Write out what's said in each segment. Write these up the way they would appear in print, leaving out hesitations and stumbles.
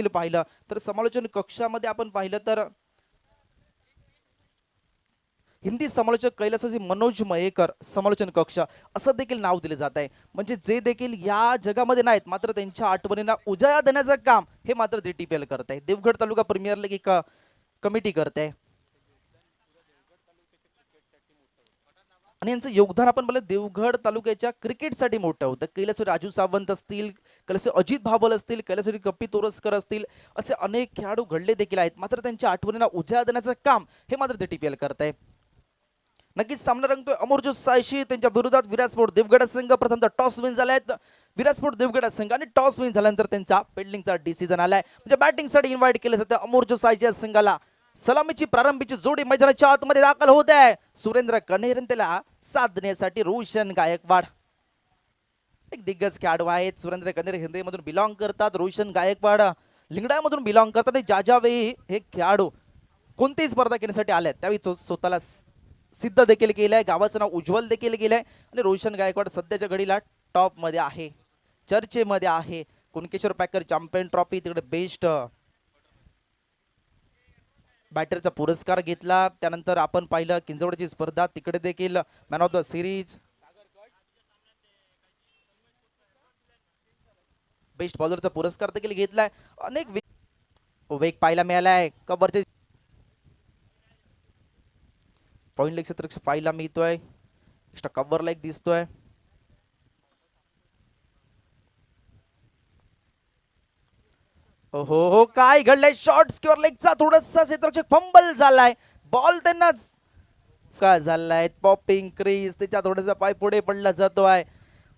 पाहिलं तर समालोचन कक्षामध्ये आपण पाहिलं तर हिंदी समालोचक कैलासवासी मनोज मयेकर समालोचन कक्ष असं देखील नाव दिले जात आहे. म्हणजे जे देखील या जगामध्ये नाहीत मात्र त्यांच्या आठवणींना उजाळा देण्याचं काम हे मात्र DTPL करत आहे. देवगड तालुका प्रीमियर लीग एक कमिटी करते आणि यांचं योगदान आपण बोललं देवगड तालुक्याच्या क्रिकेटसाठी मोठं होतं. कैलासवासी राजू सावंत असतील, कैलासवासी अजित भाबल असतील, कैलासवासी कप्पी तोरसकर असतील, असे अनेक खेळाडू घडले देखील आहेत. मात्र त्यांच्या आठवणींना उजाळा देण्याचं काम हे मात्र DTPL करत आहे. नक्कीच सामना रंगतोय अमरजोत सायशी त्यांच्या विरोधात विराट स्पोर्ट देवगड संघ. प्रथमतः टॉस विन झालाय विराट स्पोर्ट देवगड संघ आणि टॉस विन झाल्यानंतर त्यांचा फिल्डिंगचा डिसिजन आलाय. म्हणजे बॅटिंगसाठी इन्व्हाइट केलं जातं अमरजोत सायशी संघाला. सलामीची प्रारंभीची जोडी मैदानाच्या आतमध्ये दाखल होत आहे. सुरेंद्र कन्हेर त्याला साथ देण्यासाठी रोशन गायकवाड एक दिग्गज खेळाडू आहेत. सुरेंद्र कन्हेर हिंदीमधून बिलॉंग करतात. रोशन गायकवाड लिंगडामधून बिलॉंग करतात. आणि ज्या वेळी हे खेळाडू कोणतीही स्पर्धा घेण्यासाठी आले त्यावेळी तो स्वतःला सिद्ध देखील केलंय. गावाचं नाव उज्ज्वल देखील केलंय. आणि रोशन गायकवाड सध्याच्या घडीला टॉप मध्ये आहे, चर्चेमध्ये आहे. कुणकेश्वर पॅकर चॅम्पियन ट्रॉफी तिकडे बेस्ट बॅटरचा पुरस्कार घेतला. त्यानंतर आपण पाहिलं किंजवडची स्पर्धा तिकडे देखील man of the series, best बॉलरचा पुरस्कार देखील घेतलाय. अनेक वेग पाहायला मिळालाय. कबरचे पॉइंट लेग क्षेत्र पाहायला मिळतोय. एक्स्ट्रा कव्हर लाईक दिसतोय. हो काय घडलंय. शॉर्ट स्क्वेअर लेगचा थोडासा क्षेत्ररक्षक फंबल झालाय. बॉल त्यांना काय झालाय पॉपिंग क्रीज त्याच्या थोडासा पाय पुढे पडला जातोय.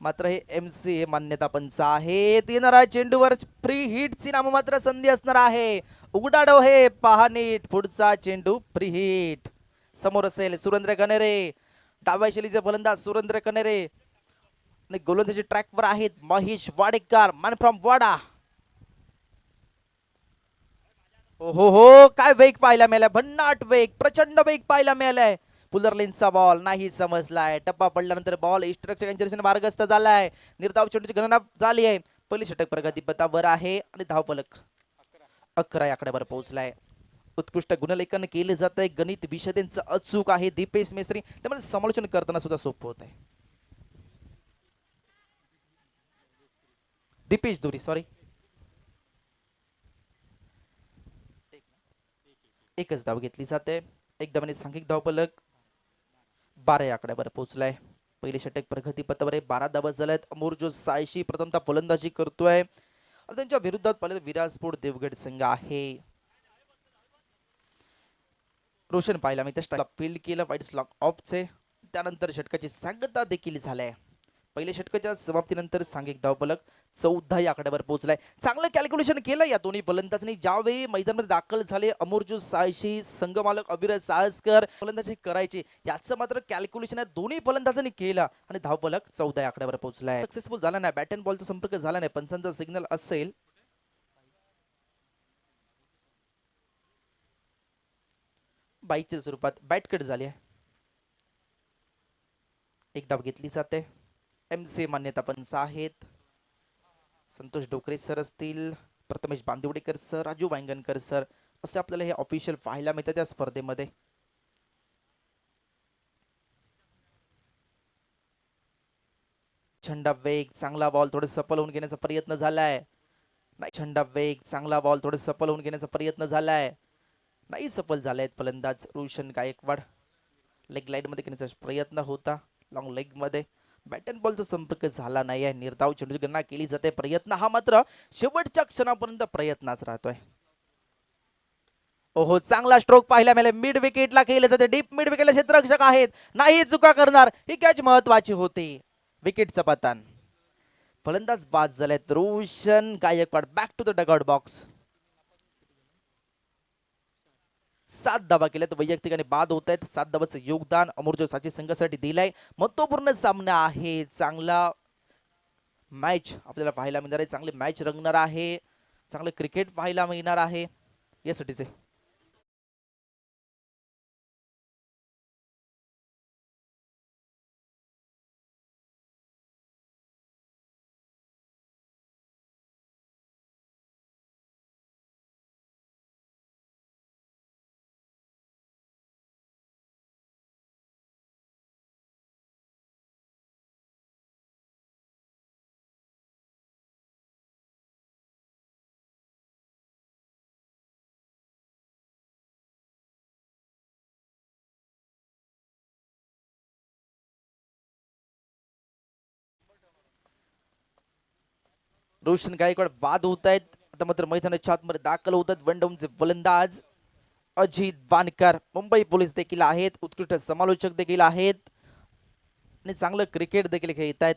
मात्र हे MC मान्यता पंच आहे. येणारा चेंडूवर फ्री हिटची नाममात्र संधी असणार आहे. उघडाडो हे पहा नीट. पुढचा चेंडू फ्री हिट समोर असेल. सुरेंद्र कन्हेरे डाव्या शैलीचे फलंदाज सुरेंद्र कन्हेरे आणि गोलंदाजी ट्रॅकवर आहेत महेश वाडेकर मॅन फ्रॉम वाडा. हो काय वेग पाहायला मिळालाय. भन्नाट वेग, प्रचंड वेग पाहायला मिळालाय. पुलर लेनचा बॉल नाही समजलाय. टप्पा पडल्यानंतर बॉल इष्टरक्षक मार्गस्थ झालाय. निर्धाव चेंडूची गणना झाली आहे. पहिली षटक प्रगतीपथावर आहे आणि धावफलक 11 आकड्यावर पोहोचलाय. उत्कृष्ट गुणलेखन केले जात आहे. गणित विषय त्यांचं अचूक आहे. दीपेश मेसरी त्यामुळे समालोचन करताना सुद्धा सोपं होत आहे. दीपेश दुरी सॉरी, एकच धाव घेतली जाते. एकदम सांघिक धावफलक 12 आकड्यावर पोहोचलाय. पहिले षटक प्रगतीपथावर 12 धावा झाल्यात. अमरजोत सायशी प्रथमतः फलंदाजी करतोय आणि त्यांच्या विरोधात पाहिलं विराट स्पोर्ट देवगड संघ आहे. रोशन पाहिला मी त्या फील्ड केलं वाईट स्लॉक ऑफचे. त्यानंतर षटकाची सांगता देखील झालाय. पहिल्या षटकाच्या समाप्तीनंतर सांघिक धावफलक 14 आकड्यावर पोहोचलाय. चांगलं कॅल्क्युलेशन केलं या दोन्ही फलंदाजांनी. ज्यावेळी मैदानामध्ये दाखल झाले अमरजोत सायशी संघमालक अभिराज साहसकर फलंदाजी करायची याचं मात्र कॅल्क्युलेशन या दोन्ही फलंदाजांनी केलं आणि धावफलक 14 आकड्यावर पोहोचलाय. सक्सेसफुल झाला नाही. बॅट अँड बॉलचा संपर्क झाला नाही. पंचांचा सिग्नल असेल. बाईकच्या स्वरूपात बॅट कट झाली आहे. एक धाव घेतली जाते. MC मान्यता पंच आहेत. संतोष डोकरे सर असतील, प्रथमेश बांदिवडेकर सर, राजू वांगणकर सर असे आपल्याला हे ऑफिशियल पाहायला मिळतं त्या स्पर्धेमध्ये. छंडा वेग चांगला बॉल थोडं सफल होऊन घेण्याचा प्रयत्न झालाय. नाही छंडा वेग चांगला बॉल थोडं सफल होऊन घेण्याचा प्रयत्न झालाय. नाही सफल झालाय फलंदाज रोशन गायकवाड. लेग लाईन मध्ये घेण्याचा प्रयत्न होता. लॉंग लेग मध्ये बॅट अँड बॉलचा संपर्क झाला नाही आहे. निर्धाव चेंडूची गणना केली जाते. प्रयत्न हा मात्र शेवटच्या क्षणापर्यंत प्रयत्नाच राहतोय. ओहो चांगला स्ट्रोक पाहायला मिळाला. मिड विकेटला केले जाते. डीप मिड विकेटला क्षेत्ररक्षक आहेत, नाही चुका करणार. ही कॅच महत्वाची होती. विकेटचं पतन. फलंदाज बाद झालेत. Roshan Gaikwad back to the dugout box. 7 धावा केल्यात. वैयक्तिक आणि बाद होत आहेत. 7 धावाचं योगदान अमरजोत सायशी संघासाठी दिलंय. महत्वपूर्ण सामना आहे. चांगला मॅच आपल्याला पाहायला मिळणार आहे. चांगली मॅच रंगणार आहे. चांगलं क्रिकेट पाहायला मिळणार आहे यासाठीचे रोशन गायकवाड बाद होत आहेत. आता मात्र मैदानाच्या आतमध्ये दाखल होत आहेत वन डाऊनचे फलंदाज अजित वानकर. मुंबई पोलीस देखील आहेत, उत्कृष्ट समालोचक देखील आहेत आणि चांगलं क्रिकेट देखील खेळत आहेत.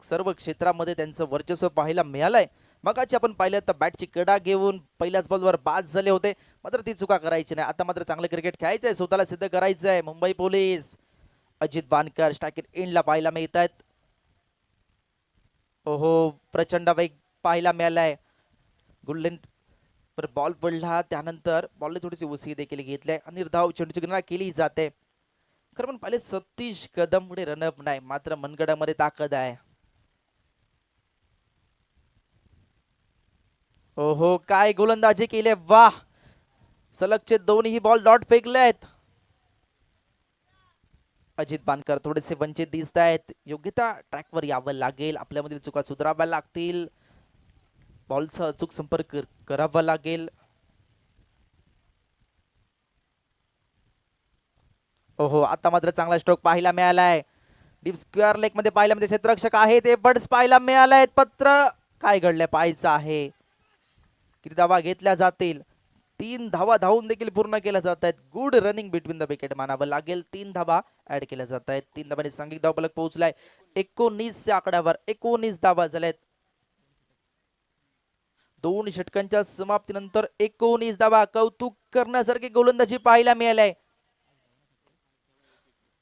सर्व क्षेत्रामध्ये त्यांचं वर्चस्व पाहायला मिळालंय. मगाची आपण पाहिलं तर बॅटची कडा घेऊन पहिल्याच बॉलवर बाद झाले होते, मात्र ती चुका करायची नाही. आता मात्र चांगलं क्रिकेट खेळायचंय, स्वतःला सिद्ध करायचंय. मुंबई पोलीस अजित वानकर स्ट्रायकर एंडला पाहायला मिळत आहेत. ओहो, प्रचंड वेग पाहायला मिळालाय. गोल्डन बॉल पडला, त्यानंतर बॉलने थोडीशी उसळी देखील घेतली आणि निर्धाव चेंडूची गणना केली जाते. खरं पण पाहिले सतीश कदम पुढे रनअप नाही, मात्र मनगडामध्ये ताकद आहे. ओहो, काय गोलंदाजी केली, वाह. सलगचे दोन्ही बॉल डॉट फेकले आहेत. अजित बानकर थोडेसे वंचित दिसत आहेत. योग्यता ट्रॅकवर यावं लागेल, आपल्यामधील चुका सुधाराव्या लागतील, बॉलचा अचूक संपर्क करावा लागेल. ओहो, आता मात्र चांगला स्ट्रोक पाहायला मिळालाय. डीप स्क्वेअर लेग मध्ये पाहिलं म्हणजे क्षेत्ररक्षक आहे ते बड्स पाहायला मिळालाय. पत्र काय घडलंय पाहायचं आहे. किती धावा घेतल्या जातील. 3 धावा धावून देखील पूर्ण केल्या जात आहेत. Good running between the wicket मानावं लागेल. 3 धावा ऍड केल्या जात आहेत. 3 धावांनी सांघिक धावफलक पोहोचलाय 19 च्या आकड्यावर. 19 धावा झाल्यात. 2 षटकांच्या समाप्तीनंतर 19 धावा. कौतुक करण्यासारखी गोलंदाजी पाहायला मिळाली.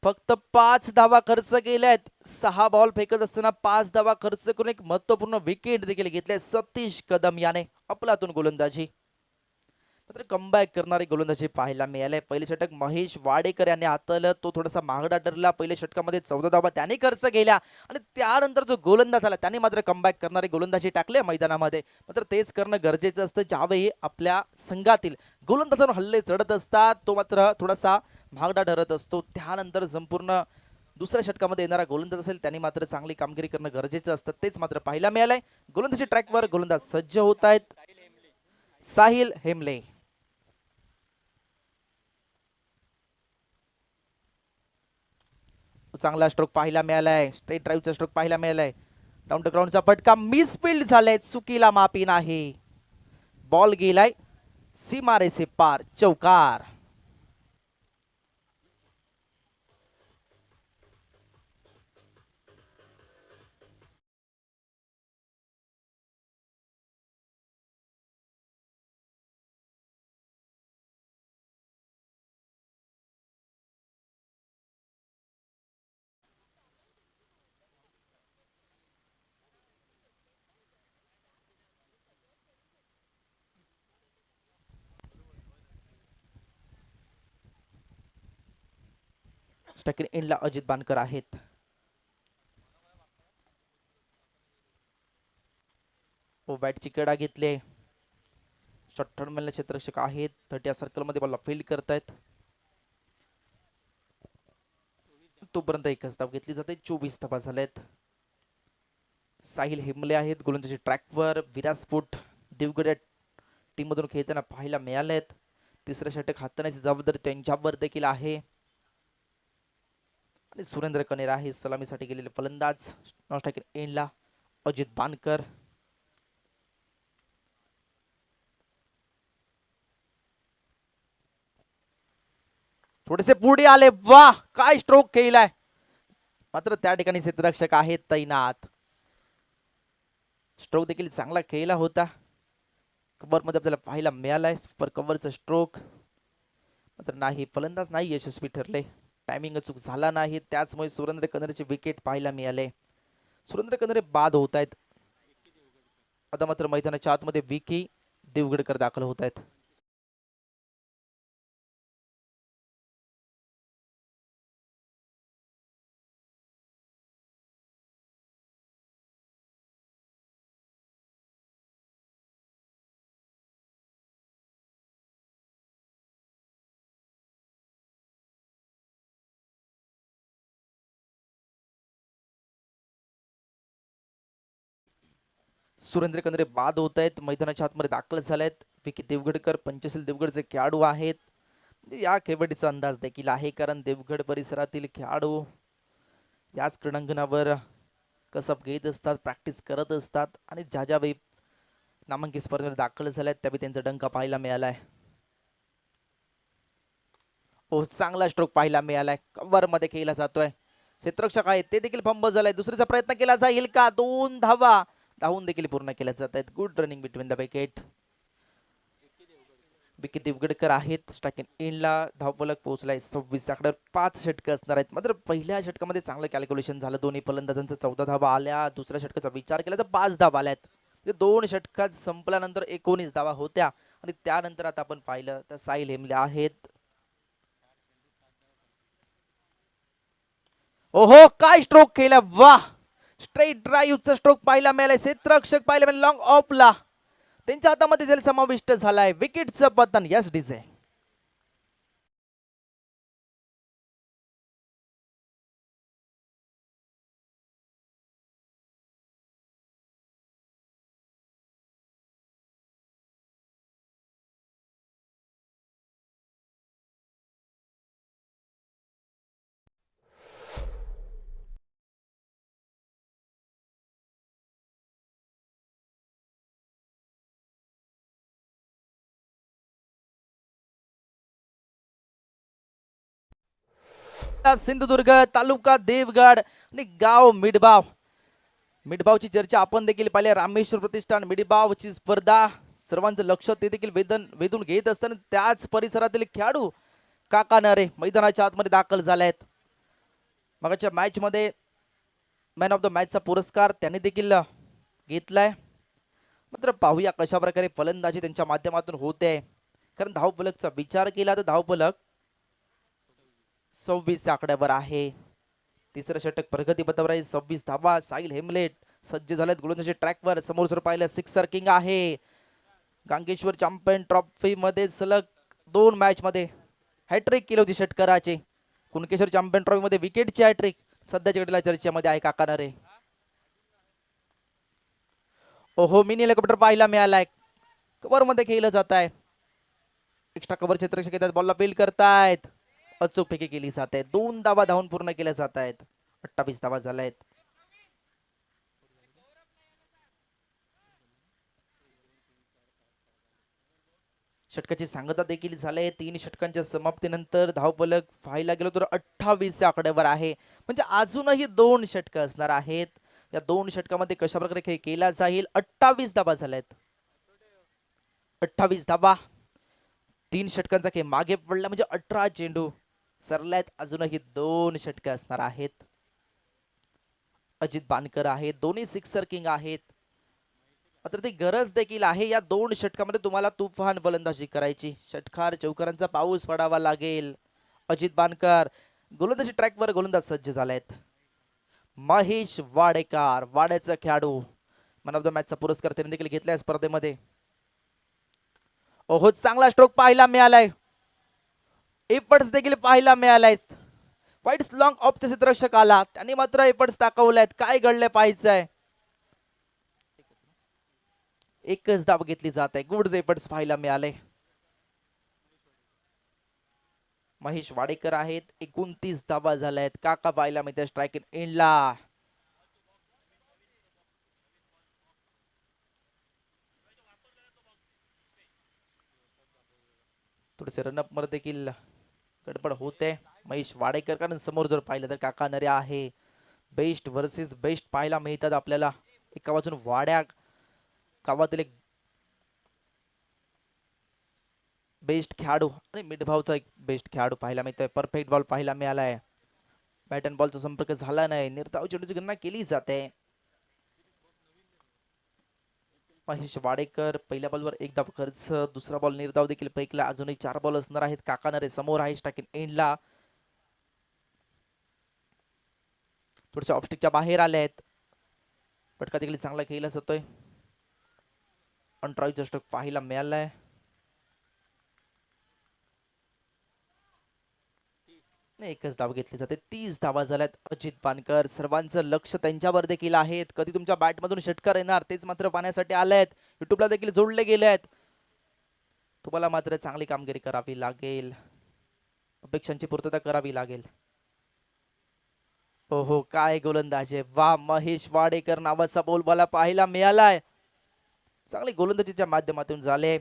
फक्त 5 धावा खर्च केल्यात. 6 बॉल फेकत असताना 5 धावा खर्च करून एक महत्वपूर्ण विकेट देखील घेतले सतीश कदम याने. अफलातून गोलंदाजी, मात्र कमबॅक करणारी गोलंदाजी पाहायला मिळाले. पहिले षटक महेश वाडेकर यांनी हाताळलं, तो थोडासा महागडा ठरला. पहिल्या षटकामध्ये 14 धावा त्याने खर्च केल्या आणि त्यानंतर जो गोलंदाज आला त्याने मात्र कमबॅक करणारी गोलंदाजी टाकली मैदानामध्ये. मात्र तेच करणं गरजेचं असतं ज्यावेळी आपल्या संघातील गोलंदाजांवर हल्ले चढत असतात. तो मात्र थोडासा महागडा ठरत असतो. त्यानंतर संपूर्ण दुसऱ्या षटकामध्ये येणारा गोलंदाज असेल त्यांनी मात्र चांगली कामगिरी करणं गरजेचं असतं. तेच मात्र पाहायला मिळालंय. गोलंदाजी ट्रॅकवर गोलंदाज सज्ज होत आहेत. साहिल हेमले. चांगला स्ट्रोक पाहायला मिळालाय. स्ट्रेट ड्राईव्हचा स्ट्रोक पाहायला मिळालाय. डाऊन द ग्राउंडचा फटका मिसफील्ड झालाय, चुकीला माफी नाही. बॉल गेलाय सीमारेषे पार, चौकार. स्ट्रायकर एंडला अजित बानकर आहेत. ओ बॅटची कडा घेतले. शॉर्ट टर्म क्षेत्ररक्षक आहेत. 30 सर्कल मध्ये बॉलला फील्ड करतायत. तोपर्यंत एकच धाव घेतली जाते. 24 धावा झाल्यात. साहिल हेमले आहेत गोलंदाजी ट्रॅकवर. विरासपुट देवगड टीम मधून खेळताना पाहायला मिळालेत. तिसरं षटक हाताळण्याची जबाबदारी त्यांच्यावर देखील आहे. आणि सुरेंद्र कनेर आहे सलामीसाठी गेलेले फलंदाज. स्ट्रायकर एंडला अजित बानकर. थोडेसे पुढे आले, वाह काय स्ट्रोक केलाय. मात्र त्या ठिकाणी क्षेत्ररक्षक आहेत तैनात. स्ट्रोक देखील चांगला खेळला होता. कव्हर मध्ये आपल्याला पाहायला मिळालाय सुपर कव्हरचा स्ट्रोक, मात्र नाही, फलंदाज नाही यशस्वी ठरले. टायमिंग अचूक झाला नाही, त्याचमुळे सुरेंद्र कनेरचे विकेट पाहायला मिळाले. सुरेंद्र कनेर बाद होत आहेत. आता मात्र मैदानाच्या आतमध्ये विकी देवगडकर दाखल होत आहेत. सुरेंद्र कनेरे बाद होत आहेत. मैदानाच्या आतमध्ये दाखल झाले आहेत. विकी देवगडकर पंचशील देवगडचे खेळाडू आहेत. या खेळपट्टीचा अंदाज देखील आहे, कारण देवगड परिसरातील खेळाडू याच क्रीडांगणावर कसब घेत असतात, प्रॅक्टिस करत असतात आणि ज्या ज्या वेळी नामांकित स्पर्धेमध्ये दाखल झाल्यात त्यावेळी त्यांचा डंका पाहायला मिळालाय. ओ चांगला स्ट्रोक पाहायला मिळालाय, कव्हर मध्ये खेळला जातोय. क्षेत्ररक्षक आहे ते देखील फंबल झालाय. दुसरीचा प्रयत्न केला जाईल का? 2 धावा धावून देखील पूर्ण केल्या जात आहेत. Good running between the wicket. Vicky Devgadkar आहेत स्ट्रायकिंग एंडला. धावफलक पोहोचलाय 26 आकड्यावर. 5 षटकं असणार आहेत. मात्र पहिल्या षटकामध्ये चांगलं कॅल्क्युलेशन झालं. दोन्ही फलंदाजांचं 14 धावा आल्या. दुसऱ्या षटकाचा विचार केला तर 5 धावा आल्यात. म्हणजे 2 षटकात संपल्यानंतर 19 धावा होत्या आणि त्यानंतर आता आपण पाहिलं तर साहिल हेमले आहेत. ओहो काय स्ट्रोक केला, वाह! स्ट्रेट ड्राईव्हचा स्ट्रोक पाहायला मिळालाय. क्षेत्ररक्षक पाहायला मिळाला लॉंग ऑफला. त्यांच्या हातामध्ये जल समाविष्ट झालाय. विकेटचं पतन. Yes DJ. सिंधुदुर्ग तालुका देवगड आणि गाव मिडबाव. मिडबावची चर्चा आपण देखील पाहिली. रामेश्वर प्रतिष्ठान मिडबावची स्पर्धा सर्वांचं लक्ष ते देखील वेधून घेत असताना त्याच परिसरातील खेळाडू काका नरे मैदानाच्या आतमध्ये दाखल झाले आहेत. मगाच्या मॅच मध्ये मॅन ऑफ द मॅचचा पुरस्कार त्यांनी देखील घेतलाय. मात्र पाहूया कशा प्रकारे फलंदाजी त्यांच्या माध्यमातून होते. कारण धावफलकचा विचार केला तर धावफलक 26 आकड्यावर आहे. तिसरं षटक प्रगती पथावर आहे. 26 धावा. साहिल हेमलेट सज्ज झालेत गोलंदाजी ट्रॅकवर. समोर जर पाहिलं सिक्सर किंग आहे. गांगेश्वर चॅम्पियन ट्रॉफी मध्ये सलग 2 मॅच मध्ये हॅट्रिक केली होती षटकराची. कुणकेश्वर चॅम्पियन ट्रॉफी मध्ये विकेटची हॅट्रिक सध्याच्या घडीला चर्चेमध्ये आहे काका नरे. ओहो मिनी हेलिकॉप्टर पाहायला मिळालाय. कव्हर मध्ये खेळलं जात आहे. एक्स्ट्रा कव्हर क्षेत्ररक्षक येतात, बॉलला फील्ड करतायत. अचूक फेकी केली जात आहे. 2 धावा धावून पूर्ण केल्या जात आहेत. 28 धावा झाल्या आहेत. षटकाची सांगता देखील झाले. 3 षटकांच्या समाप्तीनंतर धावफलक पाहायला गेलो तर 28 आकड्यावर आहे. म्हणजे अजूनही 2 षटक असणार आहेत. या 2 षटकामध्ये कशा प्रकारे खेळ केला जाईल. 28 धावा झाल्यात. 28 धावा. 3 षटकांचा खेळ मागे पडला म्हणजे 18 चेंडू सरल्यात. अजूनही 2 षटक असणार आहेत. अजित बानकर आहेत. दोन्ही सिक्सर किंग आहेत. मात्र ती गरज देखील आहे या 2 षटकामध्ये तुम्हाला तुफान फलंदाजी करायची. षटकार चौकारांचा पाऊस पडावा लागेल. अजित बानकर गोलंदाजी ट्रॅकवर गोलंदाज सज्ज झालेत. महेश वाडेकर वाड्याचा खेळाडू मॅन ऑफ द मॅचचा पुरस्कार त्यांनी देखील घेतलाय स्पर्धेमध्ये. ओहो चांगला स्ट्रोक पाहायला मिळालाय. एफर्ट्स देखील पाहायला मिळालाय. वाईट लॉंग ऑफच्या क्षेत्ररक्षकाला त्यांनी मात्र एफर्ट्स दाखवलेत. काय घडले पाहायचंय. एकच धाव घेतली जात आहे. गुड एफर्ट्स पाहायला मिळाले. महेश वाडेकर आहेत. 29 धावा झाल्या आहेत. काका पाहायला मिळते स्ट्रायकिंग एंडला. थोडेसे रनअप मध्ये देखील गडबड होते. महेश वाडेकर कारण समोर जर पाहिलं तर काका नरे आहे. बेस्ट वर्सेस बेस्ट पाहायला मिळतात आपल्याला. एका बाजून वाड्या गावातील एक बेस्ट खेळाडू आणि मिडभावचा एक बेस्ट खेळाडू पाहायला मिळतोय. परफेक्ट बॉल पाहायला मिळालाय. बॅट अँड बॉलचा संपर्क झाला नाही. निर्धाव चेंडूची गणना केली जाते. महेश वाडेकर पहिल्या बॉलवर 1 धाव खर्च. दुसरा बॉल निर्धाव देखील पैकला. अजूनही 4 बॉल असणार आहेत. काका नरे समोर आहे स्ट्रायकिंग एंडला. थोडसे ऑफस्टिकच्या बाहेर आले आहेत. पटका देखील चांगला खेळला जातोय. अनट्राईचा स्ट्रोक पाहायला मिळालाय. एकच धाव घेतली जाते. 30 धावा झाल्यात. अजित बानकर सर्वांचं लक्ष त्यांच्यावर देखील आहे. कधी तुमच्या बॅट मधून षटकार येणार तेच मात्र पाहण्यासाठी आलेत. युट्यूबला देखील जोडले गेले आहेत. तुम्हाला मात्र चांगली कामगिरी करावी लागेल. अपेक्षांची पूर्तता करावी लागेल. हो काय गोलंदाज आहे, वा महेश वाडेकर नावाचा बोलबाला पाहायला मिळालाय. चांगली गोलंदाजीच्या माध्यमातून झाले.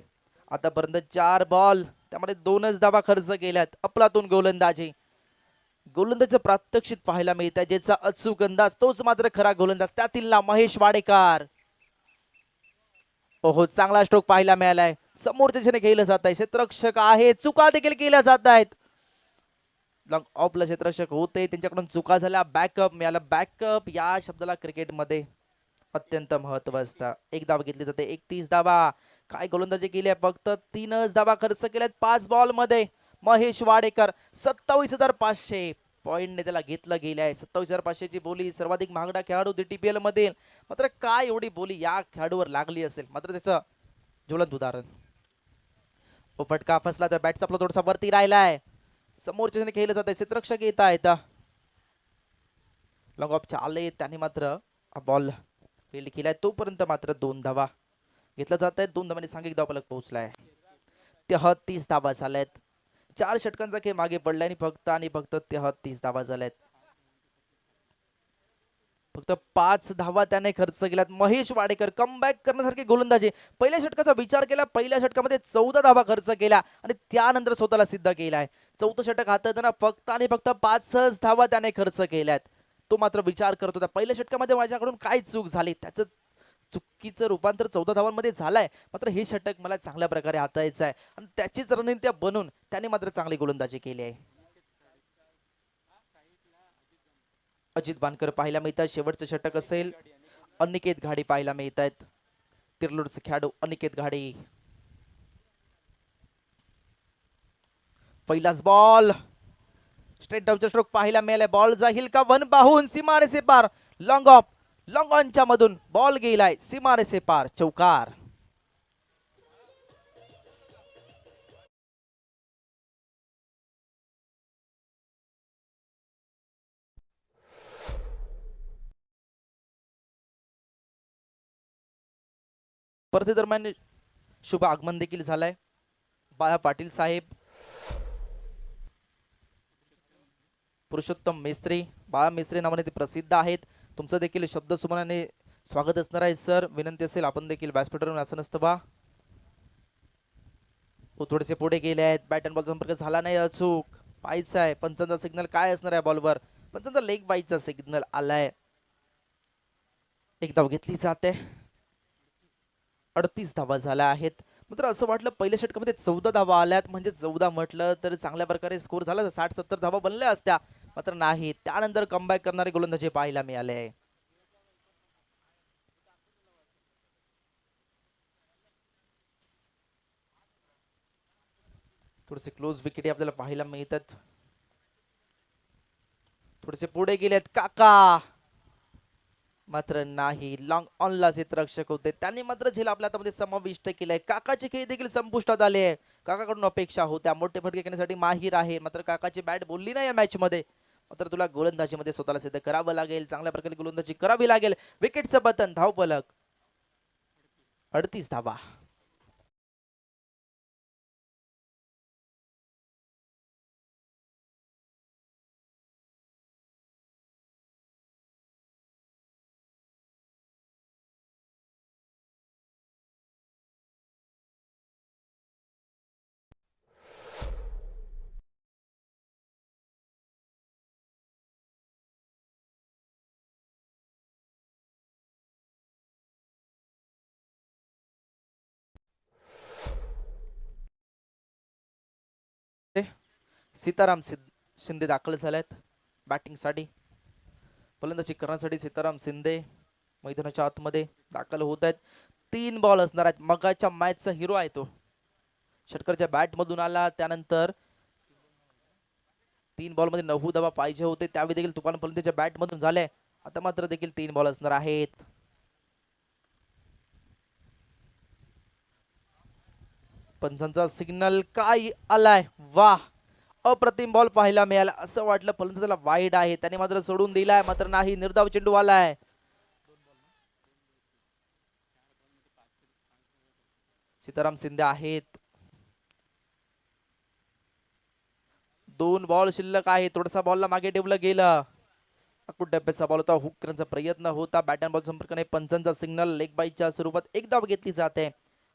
आतापर्यंत 4 बॉल त्यामध्ये 2च धावा खर्च केल्यात. अफलातून गोलंदाजी, गोलंदाजीचं प्रात्यक्षिक पाहायला मिळत आहे, ज्याचा अचूक अंदाज तोच मात्र खरा गोलंदाज, त्यातील ना महेश वाडेकर. हो चांगला स्ट्रोक पाहायला मिळालाय. समोरच्या दिशेने केलं जात आहे, क्षेत्ररक्षक आहे, चुका देखील केल्या जात आहेत. लॉंग ऑफला क्षेत्ररक्षक होते, त्यांच्याकडून चुका झाल्या, बॅकअप मिळाला. बॅकअप या शब्दाला क्रिकेटमध्ये अत्यंत महत्व असतं. एक धाव घेतली जाते, 31 धावा. काय गोलंदाजी केली आहे, फक्त 3च धावा खर्च केल्यात 5 बॉल मध्ये. महेश वाडेकर 27,500 पॉइंटने त्याला घेतलं गेलं आहे. 27,500 ची बोली, सर्वाधिक महागडा खेळाडू DTPL मधील. मात्र काय एवढी बोली या खेळाडूवर लागली असेल, मात्र त्याचं ज्वलंत उदाहरण. फटका फसला तर बॅटचा आपला थोडासा वरती राहिलाय. समोरच्या खेळलं जात आहे, क्षेत्ररक्षक येत आहेत. लॉंग ऑफ चालले, त्याने मात्र बॉल फील्ड केलाय, तोपर्यंत मात्र 2 धावा घेतला जात आहेत. 2 धावांनी सांघिक धावफलक पोहोचलाय. 33 धावा झाल्यात. 4 षटकांचा खेळ मागे पडलाय आणि फक्त 33 धावा झाल्यात. फक्त 5 धावा त्याने खर्च केल्यात. महेश वाडेकर कमबॅक करण्यासारखी गोलंदाजी. पहिल्या षटकाचा विचार केला, पहिल्या षटकामध्ये 14 धावा खर्च केल्या आणि त्यानंतर स्वतःला सिद्ध केलाय. 4थं षटक हाताळताना फक्त आणि फक्त 5च धावा त्याने खर्च केल्यात. तो मात्र विचार करत होता, पहिल्या षटकामध्ये माझ्याकडून काय चूक झाली, त्याचं चुकीचं रूपांतर 14 धावांमध्ये झालंय. मात्र हे षटक मला चांगल्या प्रकारे हाताळायचं आहे आणि त्याचीच रणनीती बनून त्याने मात्र चांगली गोलंदाजी केली आहे. अजित बानकर पाहायला मिळतात. शेवटचं षटक असेल. अनिकेत घाडी पाहायला मिळत आहेत. तिरलोडचे खेळाडू अनिकेत घाडी. पहिलाच बॉल, स्ट्रेट डाऊनचा स्ट्रोक पाहायला मिळालाय. बॉल जाईल का, वन पाहून सीमारेषे पार. लॉंग ऑफ, लॉंग ऑनच्या मधून बॉल गेलाय सीमारेषे पार, चौकार. स्पर्धेदरम्यान शुभ आगमन देखील झालंय. बाळा पाटील साहेब, पुरुषोत्तम मेस्त्री, बाळा मेस्त्री नावाने ते प्रसिद्ध आहेत. तुमचं देखील शब्द सुमनाने स्वागत असणार आहे सर. विनंती असेल आपण देखील व्यासपीठावरून असं नसतं बा. थोडेसे पुढे गेले आहेत. बॅट अँड बॉल संपर्क झाला नाही, अचूक पाहायचा आहे. पंचांचा सिग्नल काय असणार आहे बॉलवर. पंचांचा लेग बाईचा सिग्नल आलाय. एक धाव घेतली जाते. 38 धावा झाल्या आहेत. मात्र असं वाटलं पहिल्या षटकामध्ये 14 धावा आल्यात, म्हणजे 14 म्हटलं तर चांगल्या प्रकारे स्कोर झाला, 60-70 धावा बनल्या असत्या. मात्र नाही, त्यानंतर कमबॅक करणारे गोलंदाजी पाहायला मिळाले. थोडेसे क्लोज विकेट आपल्याला पाहायला मिळतात. थोडेसे पुढे गेलेत काका, मात्र नाही. लॉंग ऑनला क्षेत्ररक्षक होते, त्यांनी मात्र झेल आपल्या हातामध्ये समाविष्ट केलाय. काकाचे खेळ देखील संपुष्टात आले. काकाकडून अपेक्षा होत्या, मोठे फटके घेण्यासाठी माहीर आहे. मात्र काकाची बॅट बोलली नाही या मॅच मध्ये. मात्र तुला गोलंदाजीमध्ये स्वतःला सिद्ध करावं लागेल, चांगल्या प्रकारे गोलंदाजी करावी लागेल. विकेटचं पतन, धावफलक 38 धावा. सीताराम शिंदे दाखल झालेत बॅटिंगसाठी. फलंदाजी करण्यासाठी सीताराम शिंदे मैदानाच्या आतमध्ये दाखल होत आहेत. 3 बॉल असणार आहेत. मगाच्या मॅचचा हिरो आहे तो. षटकरच्या बॅट मधून आला, त्यानंतर 3 बॉल मध्ये 9 धावा पाहिजे होते, त्यावेळी देखील तुफान फलंदाजीच्या बॅट मधून झाले. आता मात्र देखील 3 बॉल असणार आहेत. पंचांचा सिग्नल काय आलाय, वाह, अप्रतिम बॉल पाहायला मिळाला. असं वाटलं फलंदाजाला वाईड आहे, त्याने मात्र सोडून दिलाय. मात्र नाही, निर्धाव चेंडू आलाय. सीताराम शिंदे आहेत. 2 बॉल शिल्लक आहे. थोडासा बॉलला मागे ठेवलं गेलं. अकुट डब्याचा बॉल होता. हुक करण्याचा प्रयत्न होता. बॅट अँड बॉल संपर्क नाही. पंचांचा सिग्नल लेग बाईच्या स्वरूपात एक धाव घेतली जाते.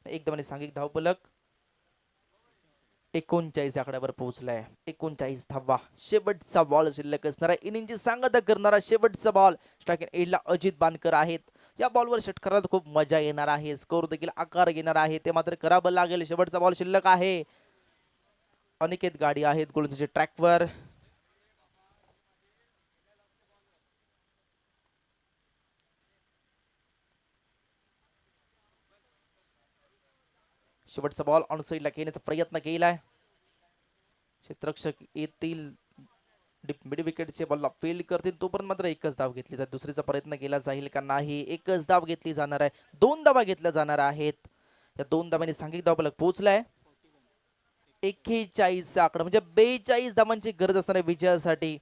एक धावाने सांघिक धावफलक 39 आकड्यावर पोहोचलाय. 39 धावा. शेवटचा बॉल शिल्लक असणारा इनिंगची सांगता करणारा शेवटचा बॉल. स्ट्राईक एंडला अजित बानकर आहेत. या बॉलवर षटकारात खूप मजा येणार आहे. स्कोर देखील आकार घेणार आहे. ते मात्र करावं लागेल. शेवटचा बॉल शिल्लक आहे. अनिकेत गाडी आहेत गोलंदाजी ट्रॅकवर. शेवटचा बॉल ऑन साईडला घेण्याचा प्रयत्न केलाय. क्षेत्ररक्षक येतील. मिड विकेटचे बॉलला फील्ड करतील तोपर्यंत मात्र एकच धाव घेतली जाईल. दुसरीचा प्रयत्न केला जाईल का नाही. एकच धाव घेतली जाणार आहे. 2 धावा घेतल्या जाणार आहेत. या 2 धावांनी सांघिक धावफलक पोहोचलाय 41 आकडा म्हणजे 42 धावांची गरज असणार आहे विजयासाठी.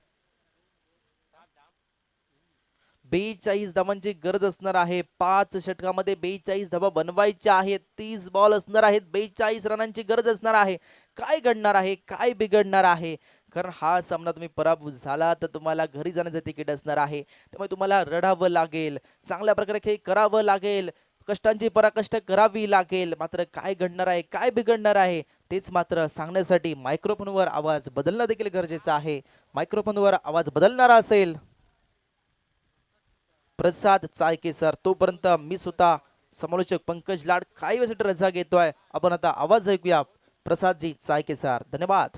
42 धावांची गरज असणार आहे. 5 षटकामध्ये 42 धावा बनवायच्या आहेत. 30 बॉल असणार आहेत. 42 रनांची गरज असणार आहे. काय घडणार आहे, काय बिघडणार आहे, कारण हा सामना तुम्ही पराभूत झाला तर तुम्हाला घरी जाण्याचं तिकीट असणार आहे. त्यामुळे तुम्हाला रडावं लागेल, चांगल्या प्रकारे खेळ करावं लागेल, कष्टांची पराकष्ट करावी लागेल. मात्र काय घडणार आहे, काय बिघडणार आहे तेच मात्र सांगण्यासाठी मायक्रोफोनवर आवाज बदलणं देखील गरजेचं आहे. मायक्रोफोनवर आवाज बदलणारा असेल प्रसाद चाळके सर. तोपर्यंत मी स्वतः समालोचक पंकज लाड काही वेळेसाठी रजा घेतोय. आपण आता आवाज ऐकूया प्रसादजी चाळके सर. धन्यवाद.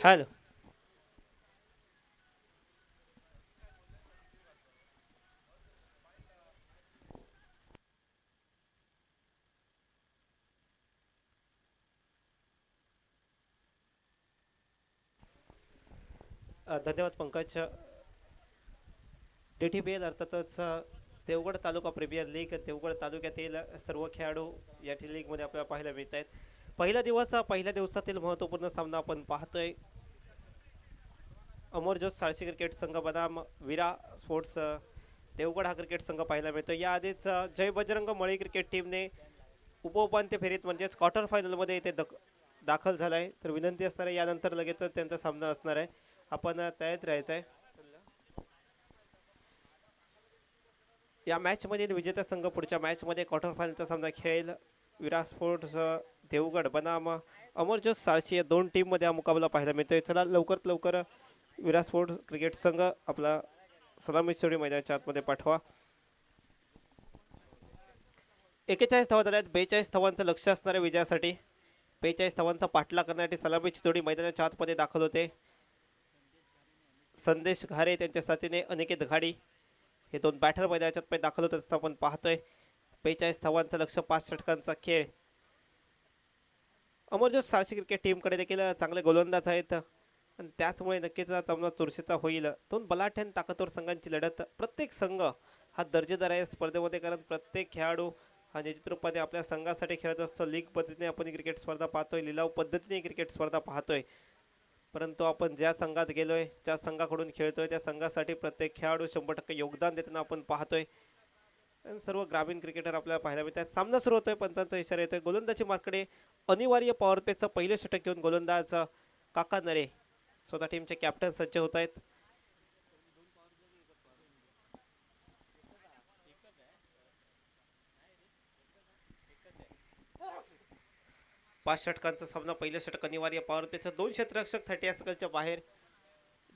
हॅलो. धन्यवाद पंकज. DTPL अर्थातच देवगड तालुका प्रीमियर लीग देवगड तालुक्यातील सर्व खेळाडू या लीगमध्ये आपल्याला पाहायला मिळत आहेत. पहिल्या दिवसातील महत्त्वपूर्ण सामना आपण पाहतोय. अमरज्योत साळशी क्रिकेट संघ बनाम विरा स्पोर्ट्स देवगड हा क्रिकेट संघ पाहायला मिळतो. याआधीच जय बजरंग मळी क्रिकेट टीमने उपउपांत्य फेरीत म्हणजेच क्वार्टर फायनलमध्ये इथे दाखल झाला आहे. तर विनंती असणार आहे यानंतर लगेच त्यांचा सामना असणार आहे. आपण तयारीत राहायचं आहे. या मॅचमध्ये विजेता संघ पुढच्या मॅचमध्ये क्वार्टर फायनलचा सामना खेळेल. विरा स्पोर्ट्स देवगड बनाम अमरज्योत साळशी या 2 टीममध्ये हा मुकाबला पाहायला मिळतोय. चला लवकरात लवकर विरा स्पोर्ट्स क्रिकेट संघ आपला सलामी चौडी मैदानाच्या आतमध्ये पाठवा. 41 धावा झाल्यात. 42 धावांचं लक्ष असणाऱ्या विजयासाठी. 42 धावांचा पाठलाग करण्यासाठी सलामी चितोडी मैदानाच्या आतमध्ये दाखल होते. संदेश घारे त्यांच्या साथीने अनिकेत घाडी हे 2 बॅटर मैदानाच्या आतमध्ये दाखल होत असताना आपण पाहतोय. 45 धावांचं लक्ष, 5 षटकांचा खेळ. अमरज्योत सारशी क्रिकेट टीमकडे देखील चांगले गोलंदाज आहेत आणि त्याचमुळे नक्कीच हा सामना चुरशीचा होईल. दोन बलाढ्य आणि ताकदवर संघांची लढत. प्रत्येक संघ हा दर्जेदार आहे स्पर्धेमध्ये, कारण प्रत्येक खेळाडू हा निश्चित रूपाने आपल्या संघासाठी खेळत असतो. लीग पद्धतीने आपण क्रिकेट स्पर्धा पाहतोय, लिलाव पद्धतीने क्रिकेट स्पर्धा पाहतोय, परंतु आपण ज्या संघात गेलोय, ज्या संघाकडून खेळतोय, त्या संघासाठी प्रत्येक खेळाडू 100% योगदान देताना आपण पाहतोय. आणि सर्व ग्रामीण क्रिकेटर आपल्याला पाहायला मिळतात. सामना सुरू होतोय, पंचांचा इशारा येतोय. गोलंदाजी मार्कडे अनिवार्य पॉवर प्लेचं पहिले षटक घेऊन गोलंदाज काका नरे स्वतः टीमचे कॅप्टन सज्ज होत आहेत. पाच षटकांचा सामना, पहिलं षटक अनिवार्य पॉवर प्लेचं. दोन क्षेत्ररक्षक 30 सर्कलच्या बाहेर.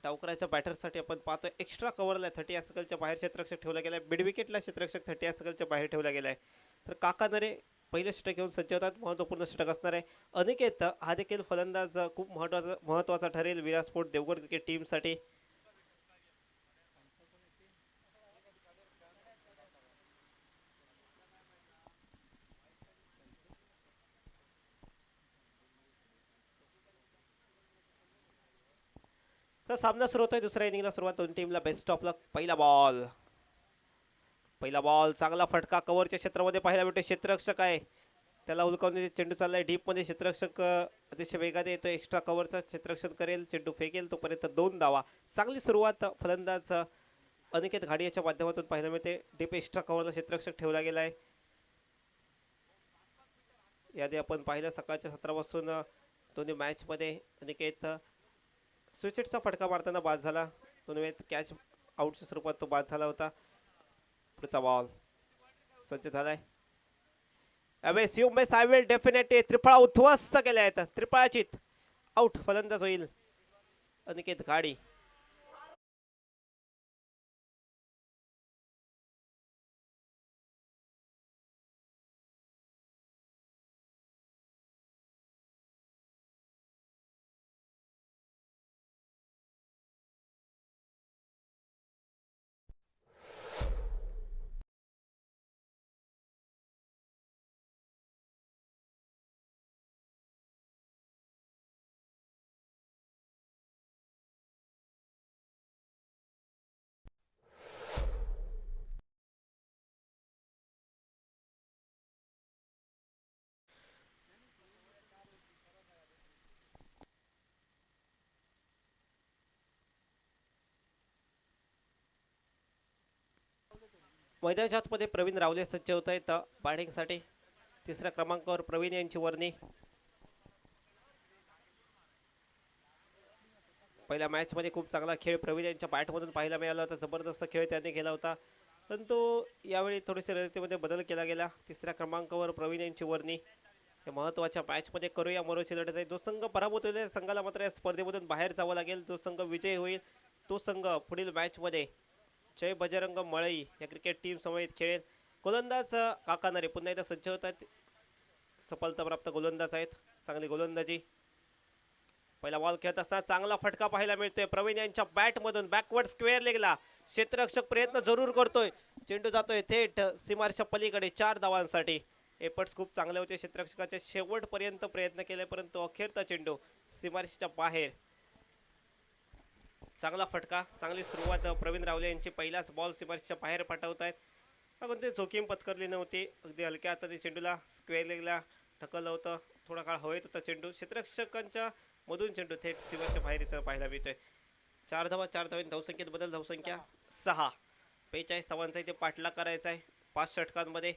डावकराच्या बॅटरसाठी आपण पाहतोय एक्स्ट्रा कव्हरला 30 सर्कलच्या बाहेर क्षेत्ररक्षक ठेवला गेलाय. मिड विकेटला क्षेत्ररक्षक 30 सर्कलच्या बाहेर ठेवला गेलाय. तर काका नरे पहिलं षटक घेऊन सज्ज होतात. महत्वपूर्ण षटक असणार आहे. अनिकेत हा देखील फलंदाज खूप महत्वाचा ठरेल विराट स्पोर्ट देवगड क्रिकेट टीमसाठी. तर सामना सुरू होतोय. दुसऱ्या इनिंगला सुरुवात. दोन टीमला बेस्ट ऑफ लक. पहिला बॉल चांगला फटका कव्हरच्या क्षेत्रामध्ये पाहायला भेटतो. क्षेत्ररक्षक आहे, त्याला हुलकावून चेंडू चाललाय डीप मध्ये. क्षेत्ररक्षक अतिशय वेगाने येतो. एक्स्ट्रा कव्हरचा क्षेत्ररक्षण करेल, चेंडू फेकेल, तोपर्यंत 2 धावा. चांगली सुरुवात फलंदाज अनिकेत घाडी याच्या माध्यमातून पाहायला मिळते. डीप एक्स्ट्रा कव्हरला क्षेत्ररक्षक ठेवला गेलाय. यादी आपण पाहिलं सकाळच्या सत्रापासून दोन्ही मॅच मध्ये अनिकेत स्विचेटचा फटका मारताना बाद झाला. दोन वेळेत कॅच आउटच्या स्वरूपात तो बाद झाला होता. पुढचा बॉल सज्ज झालाय. Always you miss I will definitely. त्रिफळा उद्ध्वस्त केल्या आहेत. त्रिफळाचीत आउट. फलंदाज होईल अनिकेत घाडी. मैदानाच्या आतमध्ये प्रवीण रावले सज्ज होत आहेत बॅटिंगसाठी. तिसऱ्या क्रमांकावर प्रवीण यांची वर्णी. पहिल्या मॅच मध्ये खूप चांगला खेळ प्रवीण यांच्या बॅटमधून पाहायला मिळाला होता. जबरदस्त खेळ त्यांनी केला होता, परंतु यावेळी थोडेसे रणनीतीमध्ये बदल केला गेला. तिसऱ्या क्रमांकावर प्रवीण यांची वर्णी. या महत्वाच्या मॅच मध्ये करूया मरोची लढत आहे. जो संघ पराभूत होईल संघाला मात्र या स्पर्धेमधून बाहेर जावं लागेल. जो संघ विजय होईल तो संघ पुढील मॅच मध्ये जय बजरंग मळई या क्रिकेट टीम समेत खेळेल. गोलंदाज काका नरे पुन्हा एकदा सज्ज होत आहेत. सफलता प्राप्त गोलंदाज आहेत. चांगली गोलंदाजी. पहिला बॉल खेळत असताना चांगला फटका पाहायला मिळतोय प्रवीण यांच्या बॅट मधून. बॅकवर्ड स्क्वेअर लेगला क्षेत्ररक्षक प्रयत्न जरूर करतोय. चेंडू जातोय थेट सीमारेषा पलीकडे 4 धावांसाठी. एफर्ट्स खूप चांगले होते क्षेत्ररक्षकाचे. शेवटपर्यंत प्रयत्न केले, परंतु अखेरचा चेंडू सीमारेषेच्या बाहेर. चांगला फटका, चांगली सुरुवात प्रवीण रावले यांची. पहिलाच बॉल सीमारेषेच्या बाहेर पाठवतायत. कोणती जोखीम पत्करली नव्हती. अगदी हलक्या हाताने चेंडूला स्क्वेअर लेगला ढकललं होतं. थोडा काळ हवेत होता चेंडू. क्षेत्ररक्षकांच्या मधून चेंडू थेट सीमारेषेच्या बाहेर इथं पाहायला मिळतोय. 4 धावा. 4 धावांनी धावसंख्येत बदल. धावसंख्या 6. 45 धावांचा इथे पाठलाग करायचा आहे 5 षटकांमध्ये.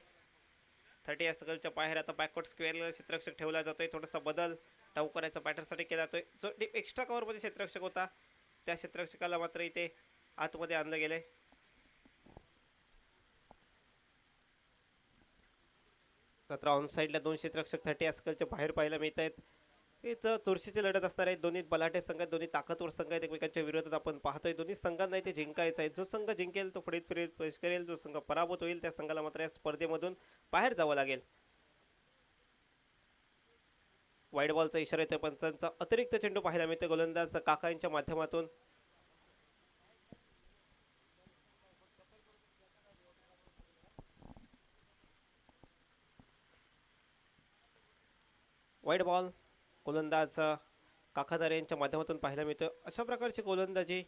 30 सर्कलच्या बाहेर आता बॅकवर्ड स्क्वेअरला क्षेत्ररक्षक ठेवला जातोय. थोडासा बदल डाव करायचा बॅटरसाठी केला जातोय. जो एक्स्ट्रा कव्हरमध्ये क्षेत्ररक्षक होता त्या क्षेत्ररक्षकाला मात्र इथे आतमध्ये आणलं गेलंय. मात्र ऑन साईडला 2 क्षेत्ररक्षक 30 सर्कलच्या बाहेर पाहायला मिळत आहेत. इथं चुरशीची लढत असणार आहे. दोन्ही बलाढ्य संघ आहेत, दोन्ही ताकदवर संघ आहेत. एकमेकांच्या विरोधात आपण पाहतोय. दोन्ही संघांना इथे जिंकायचं आहे. जो संघ जिंकेल तो पुढे प्रवेश करेल. जो संघ पराभूत होईल त्या संघाला मात्र या स्पर्धेमधून बाहेर जावं लागेल. वाईड बॉलचा इशारा येतोय पंचांचा. अतिरिक्त चेंडू पाहायला मिळते गोलंदाज काका यांच्या माध्यमातून. वाईट बॉल गोलंदाज काकादार यांच्या माध्यमातून पाहायला मिळतो. अशा प्रकारची गोलंदाजी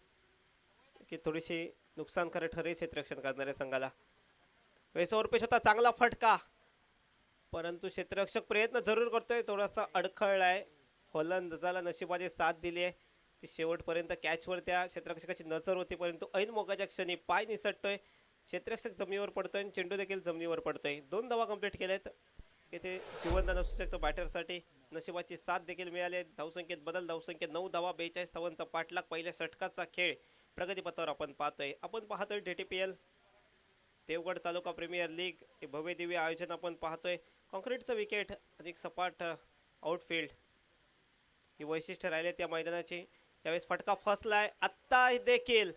की थोडीशी नुकसानकारक ठरेल क्षेत्ररक्षण करणाऱ्या संघाला. वेसोरपेश होता चांगला फटका, परंतु क्षेत्ररक्षक प्रयत्न जरूर करतोय, थोडासा अडखळलाय. गोलंदाजाला नशिबाने साथ दिली आहे. ती शेवटपर्यंत कॅचवर त्या क्षेत्ररक्षकाची नजर होती, परंतु ऐन मोकाच्या क्षणी पाय निसटतोय. क्षेत्ररक्षक जमिनीवर पडतोय आणि चेंडू देखील जमिनीवर पडतोय. 2 धावा कंप्लीट केल्यात. इथे जीवनदान असू शकतं बॅटरसाठी. नशिबाची साथ देखील मिळाली. धावसंख्येत बदल, धावसंख्येत 9 धावा, 42 धावांचा पाठलाग. पहिल्या षटकाचा खेळ प्रगतीपथावर आपण पाहतोय DTPL देवगड तालुका प्रीमियर लीग हे भव्य दिव्य आयोजन आपण पाहतोय. कॉन्क्रीटचं विकेट, अधिक सपाट आउटफील्ड ही वैशिष्ट्य राहिले त्या मैदानाची. यावेळेस फटका फसलाय. आत्ता देखील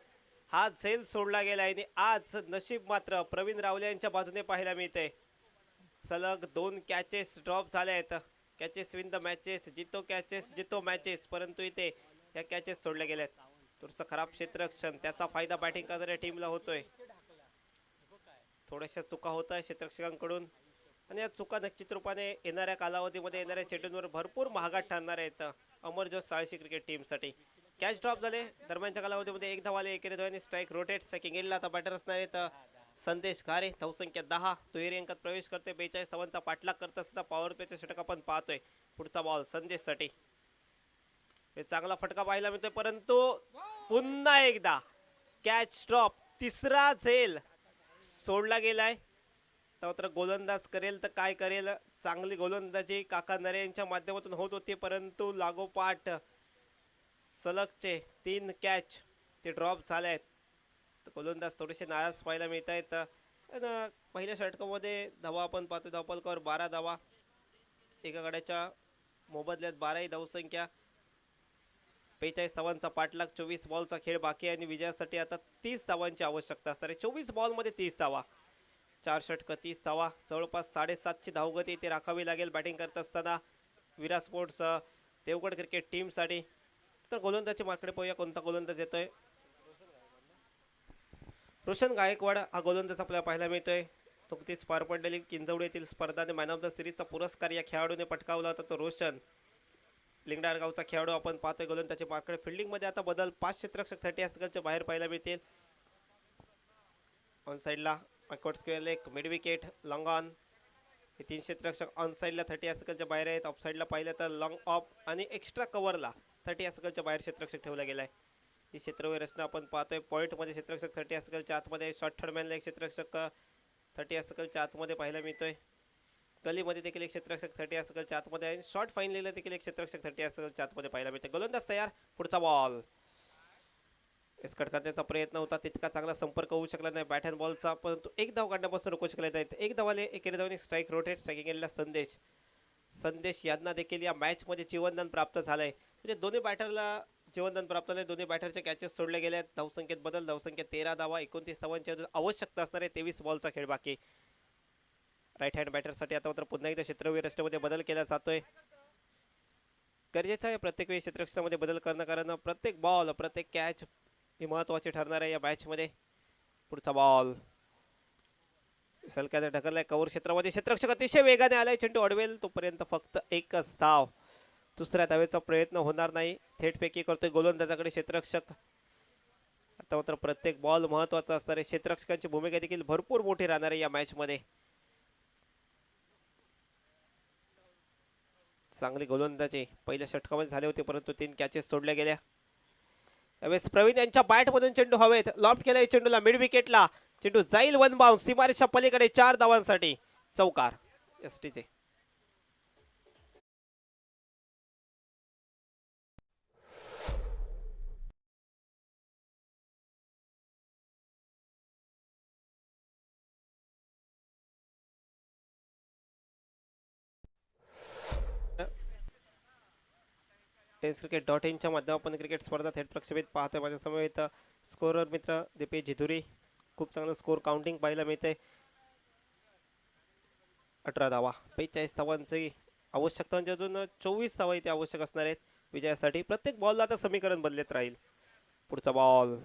हा झेल सोडला गेलाय आणि आज नशीब मात्र प्रवीण रावले यांच्या बाजूने पाहायला मिळते. सलग 2 कॅचेस ड्रॉप झाले आहेत. कॅचेस विन द मॅचेस, जितो मॅचेस, परंतु इथे या कॅचेस सोडल्या गेल्यात. थोडंसं खराब क्षेत्ररक्षण, त्याचा फायदा बॅटिंग करणाऱ्या टीमला होतोय. थोड्याशा चुका होत आहे क्षेत्ररक्षकांकडून आणि या चुका निश्चित रूपाने येणाऱ्या कालावधीमध्ये येणाऱ्या चेंडूंवर भरपूर महागात ठरणार आहेत Amarjot Salshi cricket टीमसाठी. Catch drop झाले दरम्यानच्या कालावधीमध्ये. 1 धाव आले, एकेरी धावांनी स्ट्राईक रोटेट. सेकंड एंडला आता बॅटर असणार आहेत संदेश घारे. धावसंख्या 10, दुहेरी अंकात प्रवेश करते. 42 धावांचा पाठलाग करत असताना पॉवर प्लेचा षटक आपण पाहतोय. पुढचा बॉल संदेशसाठी. चांगला फटका पाहायला मिळतोय, परंतु पुन्हा एकदा कॅच ड्रॉप. तिसरा झेल सोडला गेलाय. तर गोलंदाज करेल तर काय करेल. चांगली गोलंदाजी काका नरे यांच्या माध्यमातून होत होती, परंतु लागोपाठ सलगचे 3 कॅच ते ड्रॉप झाले आहेत. गोलंदाज थोडेसे नाराज पाहायला मिळत आहेत. पहिल्या षटकामध्ये धावा आपण पाहतो, धावफलकावर 12 धावा, एका गड्याच्या मोबदल्यात 12 धावसंख्या. 45 धावांचा पाठलाग. 24 बॉलचा खेळ बाकी आहे आणि विजयासाठी आता 30 धावांची आवश्यकता असणार आहे. 24 बॉलमध्ये 30 धावा, 4 षटकं, 30 धावा, जवळपास 750ची धावगती इथे राखावी लागेल बॅटिंग करत असताना विराट स्पोर्ट्स देवगड क्रिकेट टीमसाठी. तर गोलंदाजी मार्कडे पाहूया कोणता गोलंदाज येतोय. रोशन गायकवाड हा गोलंदाज आपल्याला पाहायला मिळतोय. नुकतीच पार पडलेली किंजवडी येथील स्पर्धाने मॅन ऑफ द सिरीजचा पुरस्कार या खेळाडूने पटकावला होता. तो रोशन लिंगडार गावचा खेळाडू आपण पाहतोय. गोलंदाजी मार्कडे फिल्डिंग मध्ये आता बदल. 5 क्षेत्ररक्षक 30 स्कलच्या बाहेर पाहायला मिळतील. ऑन साइडला backward square leg, mid wicket, long on हे 3 क्षेत्ररक्षक ऑन साइडला 30 स्कलच्या बाहेर आहेत. ऑफ साइडला पाहिलं तर लॉंग ऑफ आणि एक्स्ट्रा कव्हरला 30 स्कलच्या बाहेर क्षेत्ररक्षक ठेवला गेलाय. ही क्षेत्रव्य रचना आपण पाहतोय. पॉईंट मध्ये क्षेत्ररक्षक 30 स्कलच्या आतमध्ये. शॉर्ट थर्डमॅनला एक क्षेत्ररक्षक 30 स्कलच्या आतमध्ये पाहायला मिळतोय. गलीमध्ये देखील एक क्षेत्ररक्षक 30 स्कलच्या आतमध्ये आहे. शॉर्ट फाईनलीला देखील एक क्षेत्ररक्षक 30 स्कलच्या आतमध्ये पाहायला मिळते. गोलंदाज तयार. पुढचा बॉल एस्कट करण्याचा प्रयत्न होता, तितका चांगला संपर्क होऊ शकला नाही बॅट अँड बॉलचा, परंतु 1 धाव काढण्यापासून रोखू शकले नाहीत. 1 धावाले, एकेरी धावाने स्ट्राईक रोटेट. स्ट्रायकिंग एंडला संदेश यांना देखील या मॅच मध्ये जीवनदान प्राप्त झालंय. म्हणजे दोन्ही बॅटरला जीवनदान प्राप्त झाले. दोन्ही बॅटरचे कॅचेस सोडले गेले आहेत. धावसंख्येत बदल, धावसंख्येत 13 धावा, 29 धावांची अजून आवश्यकता असणार आहे. 23 बॉलचा खेळ बाकी. राईट हँड बॅटरसाठी आता मात्र पुन्हा एकदा क्षेत्रव्य रचनेमध्ये बदल केला जातोय. गरजेचं आहे प्रत्येक वेळी क्षेत्ररक्षणामध्ये बदल करणं, कारण प्रत्येक बॉल, प्रत्येक कॅच ही महत्वाची ठरणार आहे या मॅच मध्ये. पुढचा बॉल सलक्याने ढकललाय कव्हर क्षेत्रामध्ये. क्षेत्ररक्षक अतिशय वेगाने आलाय. चेंडू अडवेल तोपर्यंत फक्त 1च धाव. दुसऱ्या धावेचा प्रयत्न होणार नाही. थेटपैकी करतोय गोलंदाजाकडे क्षेत्ररक्षक. आता मात्र प्रत्येक बॉल महत्वाचा असणार आहे. क्षेत्ररक्षकांची भूमिका देखील भरपूर मोठी राहणार आहे या मॅच मध्ये. चांगली गोलंदाजी पहिल्या षटकामध्ये झाले होते, परंतु 3 कॅचेस सोडल्या गेल्या. त्यावेळेस प्रवीण यांच्या बॅट मधून चेंडू हवेत. लॉफ्ट केलाय चेंडूला मिड विकेटला. चेंडू जाईल 1 बाउन्स. सीमारेषा पलीकडे 4 धावांसाठी चौकार एसटीचे. टेन्सक्रिकेट.in च्या माध्यमातून क्रिकेट स्पर्धा थेट प्रक्षेपित पाहतोय. माझ्या समवेत स्कोरर मित्र दीपेश जिधुरी. खूप चांगलं स्कोर काउंटिंग पाहायला मिळते. 18 धावा, 45 धावांची आवश्यकता, म्हणजे अजून 24 धावा इथे आवश्यक असणार आहेत विजयासाठी. प्रत्येक बॉलला आता समीकरण बदलत राहील. पुढचा बॉल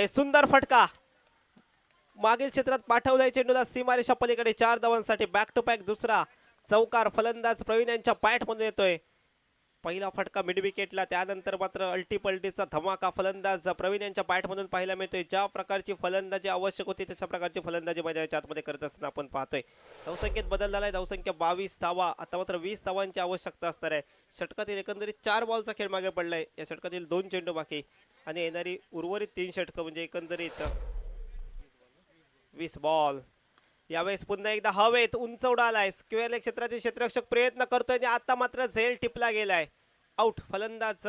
सुंदर फटका मागील क्षेत्रात पाठवलाय चेंडूला सीमारेषा पलीकडे 4 धावांसाठी. बॅक टू बॅक दुसरा चौकार फलंदाज प्रवीण यांच्या पायामधून येतोय. पहिला फटका मिड विकेटला, त्यानंतर मात्र अल्टीपल्टीचा धमाका फलंदाज प्रवीण यांच्या बॅटमधून पाहायला मिळतोय. ज्या प्रकारची फलंदाजी आवश्यक होती तशा प्रकारची फलंदाजी मैदानाच्या आतमध्ये करत असताना आपण पाहतोय. धावसंख्येत बदल झालाय, धावसंख्या 22 धावा. आता मात्र 20 धावांची आवश्यकता असणार आहे. षटकातील एकंदरीत 4 बॉलचा खेळ मागे पडलाय. या षटकातील 2 चेंडू बाकी आणि येणारी उर्वरित 3 षटकं म्हणजे एकंदरीत 20 बॉल. यावेळेस पुन्हा एकदा हवेत उंच उडालाय. स्क्वेअर लेग क्षेत्रातील क्षेत्ररक्षक प्रयत्न करतोय आणि आता मात्र झेल टिपला गेलाय. आउट. फलंदाज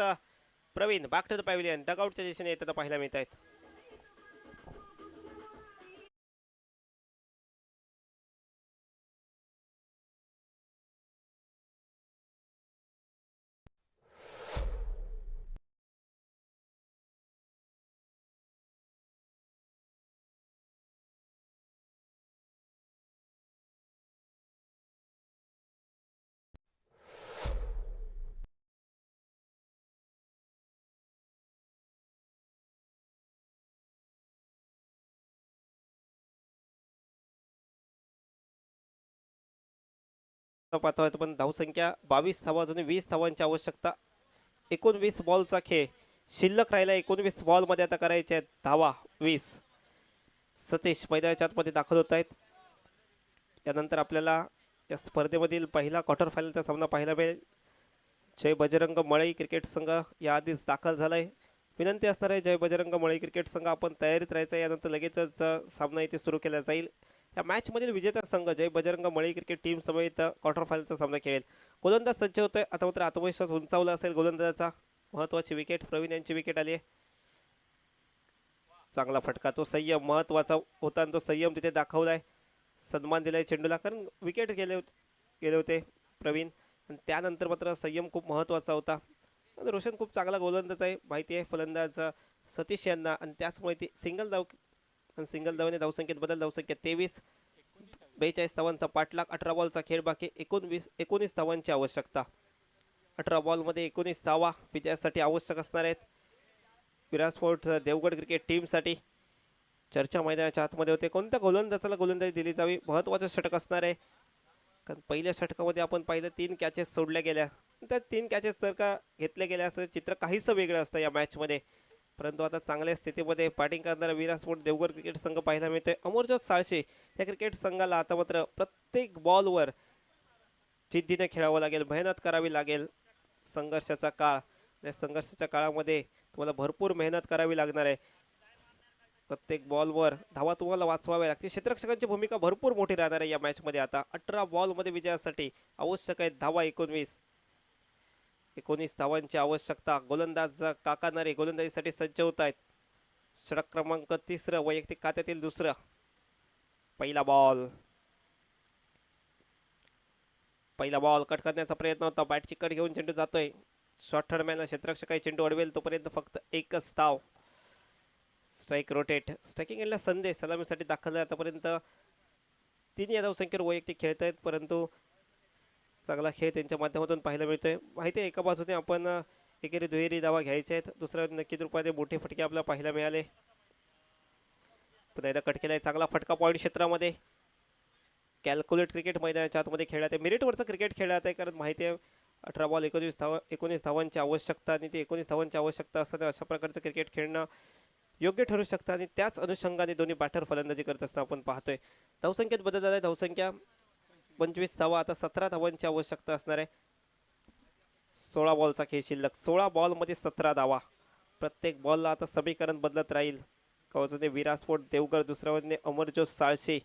Pravin back to the pavilion डगआउटच्या दिशेने येताना पाहायला मिळत आहेत. पाहतोय पण धावसंख्या 22 धावा अजून 20 धावांची आवश्यकता. 19 बॉलचा खेळ शिल्लक राहिला. 19 बॉल मध्ये आता करायचे आहेत धावा 20. सतीश मैदानाच्या आतमध्ये दाखल होत आहेत. त्यानंतर आपल्याला या स्पर्धेमधील पहिला क्वार्टर फायनलचा सामना पाहायला मिळेल. जय बजरंग मळई क्रिकेट संघ याआधीच दाखल झालाय. विनंती असणार आहे जय बजरंग मळई क्रिकेट संघ आपण तयारीत राहायचं. यानंतर लगेचच सामना इथे सुरू केला जाईल. या मॅच मधील विजेता संघ जय बजरंग मळई क्रिकेट टीम समेत क्वार्टर फायनलचा सामना खेळेल. गोलंदाज सज्ज होतोय. आता मात्र आत्मविश्वास उंचावला असेल गोलंदाजाचा. महत्वाची विकेट प्रवीण यांची विकेट आली आहे. चांगला फटका, तो संयम महत्वाचा होता आणि तो संयम तिथे दाखवलाय. सन्मान दिलाय चेंडूला, कारण विकेट गेले होते प्रवीण आणि त्यानंतर मात्र संयम खूप महत्वाचा होता. रोशन खूप चांगला गोलंदाज आहे, माहिती आहे फलंदाज सतीश यांना, आणि त्याचमुळे ती सिंगल धावाने धावसंख्येत बदल. धावसंख्या 23. 42 धावांचा पाठलाग. 18 बॉलचा खेळ बाकी. 19 धावांची आवश्यकता. 18 बॉलमध्ये 19 धावा विजयासाठी आवश्यक असणार आहेत. विराट स्पोर्ट्स देवगड क्रिकेट टीमसाठी चर्चा मैदानाच्या आतमध्ये होते. कोणत्या गोलंदाजाला गोलंदाजी दिली जावी, महत्त्वाचं षटक असणार आहे. कारण पहिल्या षटकामध्ये आपण पाहिलं 3 कॅचेस सोडल्या गेल्या. त्या 3 कॅचेस जर का घेतल्या गेल्या असं चित्र काहीसं वेगळं असतं या मॅचमध्ये. परंतु आता चांगल्या स्थितीमध्ये बॅटिंग करणारा विराट स्पोर्ट्स देवगड क्रिकेट संघ पाहायला मिळतोय. अमरज्योत साळशे या क्रिकेट संघाला आता मात्र प्रत्येक बॉलवर जिद्दीने खेळावं लागेल, मेहनत करावी लागेल. संघर्षाचा काळ, या संघर्षाच्या काळामध्ये तुम्हाला भरपूर मेहनत करावी लागणार आहे. प्रत्येक बॉलवर धावा तुम्हाला वाचवाव्या लागतील. क्षेत्ररक्षकांची भूमिका भरपूर मोठी राहणार आहे या मॅचमध्ये. आता 18 बॉलमध्ये विजयासाठी आवश्यक आहेत धावा 19 धावांची आवश्यकता. गोलंदाज काका नरे गोलंदाजीसाठी सज्ज होत आहेत. षटक क्रमांक 3, वैयक्तिक खात्यातील 2. पहिला बॉल कट करण्याचा प्रयत्न होता. बॅटची कट घेऊन चेंडू जातोय. शॉर्ट थर्डमॅनला क्षेत्ररक्षक चेंडू अडवेल तोपर्यंत फक्त एकच धाव. Strike rotate. स्ट्रायकिंग एंडला संदेश सलामीसाठी दाखल आहे. आतापर्यंत 3 या धावसंख्येवर वैयक्तिक खेळत आहेत, परंतु चांगला खेळ त्यांच्या माध्यमातून पाहायला मिळतोय. माहिती आहे एका बाजूने आपण एकेरी दुहेरी धावा घ्यायच्या आहेत, दुसऱ्या नक्कीच रूपाने मोठे फटके आपल्याला पाहायला मिळाले. पुन्हा एकदा कट केलाय. चांगला फटका पॉईंट क्षेत्रामध्ये. कॅल्क्युलेट क्रिकेट मैदानाच्या आतमध्ये खेळत आहे. मेरिटवरचं क्रिकेट खेळत आहे, कारण माहिती आहे 18 बॉल 19 धावांची आवश्यकता, आणि ते 19 धावांची आवश्यकता असताना अशा प्रकारचं क्रिकेट खेळणं योग्य ठरू शकतं. आणि त्याच अनुषंगाने दोन्ही बॅटर फलंदाजी करत असताना आपण पाहतोय. धावसंख्येत बदल झालाय. धावसंख्या 25 धावा. आता 17 धावांची आवश्यकता असणार आहे. 16 बॉलचा खेळ शिल्लक. 16 बॉलमध्ये 17 धावा. प्रत्येक बॉलला आता समीकरण बदलत राहील. एका बाजूने विराट स्पोर्ट्स देवगड, दुसऱ्या बाजूने अमरज्योत साळशे,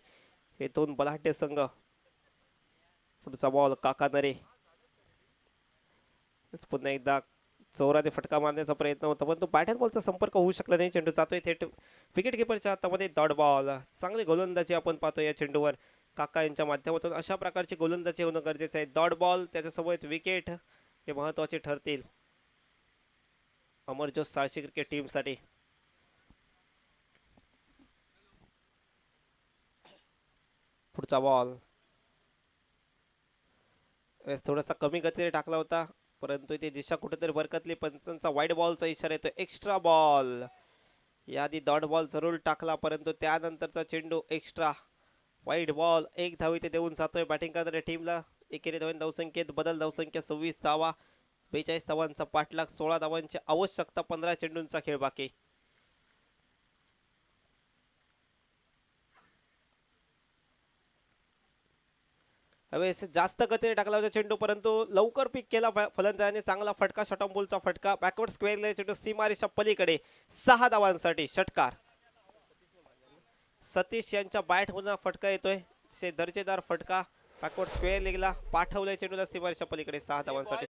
हे 2 बलाढ्य संघ. पुढचा बॉल काका नरे. पुन्हा एकदा चौराने फटका मारण्याचा प्रयत्न होता, पण तो बॅट अँड बॉलचा संपर्क होऊ शकला नाही. चेंडू जातोय थेट विकेट किपरच्या हातामध्ये. Dot ball. चांगली गोलंदाजी आपण पाहतोय या चेंडूवर काका यांच्या माध्यमातून. अशा प्रकारची गोलंदाजी होणं गरजेचं आहे. डॉट बॉल त्याच्यासोबत विकेट हे महत्वाचे ठरतील अमरज्योत साळशी क्रिकेट टीमसाठी. पुढचा बॉल थोडासा कमी गतीने टाकला होता, परंतु इथे दिशा कुठेतरी भरकतली. पंचांचा वाईड बॉलचा इशारा येतो. Extra ball. याआधी डॉट बॉल जरूर टाकला, परंतु त्यानंतरचा चेंडू एक्स्ट्रा वाईड बॉल. 1 धाव इथे देऊन जातोय बॅटिंग करणाऱ्या टीमला. एकेरी धावांनी धावसंख्येत बदल, धावसंख्या 26 धावा, 42 धावांचा पाठलाग, 16 धावांची आवश्यकता, 15 चेंडूंचा खेळ बाकी. हवेस जास्त गतीने टाकला होता चेंडू, परंतु लवकर पिक केला फलंदाजाने. चांगला फटका, शॉर्ट बॉलचा फटका, बॅकवर्ड स्क्वेअर चेंडू सीमारेषा पलीकडे, 6 धावांसाठी षटकार. सतीश यांच्या बॅट मधून फटका येतोय, दर्जेदार फटका, बॅकवर्ड स्क्वेअर लेगला पाठवलाय चेंडूला सीमारेषा पलीकडे, 6 धावांसाठी.